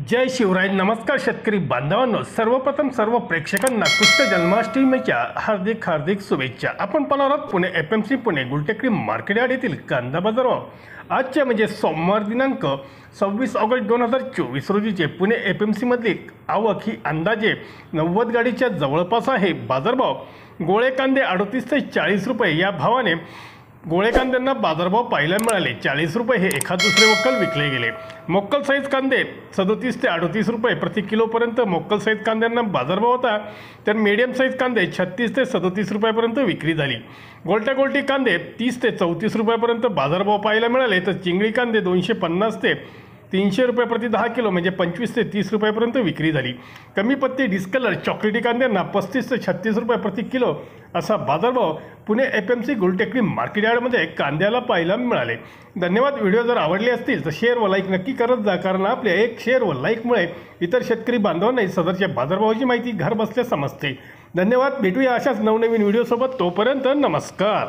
जय शिवराय। नमस्कार शेतकरी बांधवांनो, सर्वप्रथम सर्व प्रेक्षकांना कृष्ण जन्माष्टमीच्या हार्दिक हार्दिक शुभेच्छा। आपण पाहणार आहोत Pune FMC Pune Gultekdi market yard येथील कांदा बाजारभाव आजचे म्हणजे सोमवार दिनांक 26 ऑगस्ट 2024 रोजीचे पुणे FMC मधली आवक ही अंदाजे 90 गाडीच्या जवळपास आहे। बाजारभाव गोळे कांदे 38 ते 40 रुपये या भावाने गोळे कांद्यांना बाजारभाव पाहायला मिळाले। 40 रुपये हे एखाद दुसरे वक्कल विकले गेले। मोक्कल साईज कांदे 37 ते 38 रुपये प्रति किलोपर्यंत मोक्कल साईज कांद्यांना बाजारभाव होता, तर मीडियम साईज कांदे 36 ते 37 रुपयापर्यंत विक्री झाली। गोलटी कांदे 30 ते 34 रुपयापर्यंत बाजारभाव पाहायला मिळाले, तर चिंगळी कांदे 250 ते 300 रुपये प्रति 10 किलो म्हणजे 25 ते 30 रुपयापर्यंत विक्री झाली। कमी पत्ती डिस्कलर चॉकलेटी कांद्यांना 35 ते 36 रुपये प्रति किलो असा बाजारभाव पुणे FMC गुलटेकडी मार्केट यार्डमध्ये कांद्याला पाहायला मिळाले। धन्यवाद। व्हिडिओ जर आवडले असतील तर शेअर व लाईक नक्की करत जा, कारण आपल्या एक शेअर व लाईकमुळे इतर शेतकरी बांधवांनाही सदरच्या बाजारभावाची माहिती घर बसल्या समजते। धन्यवाद। भेटूया अशाच नवनवीन व्हिडिओसोबत। तोपर्यंत नमस्कार।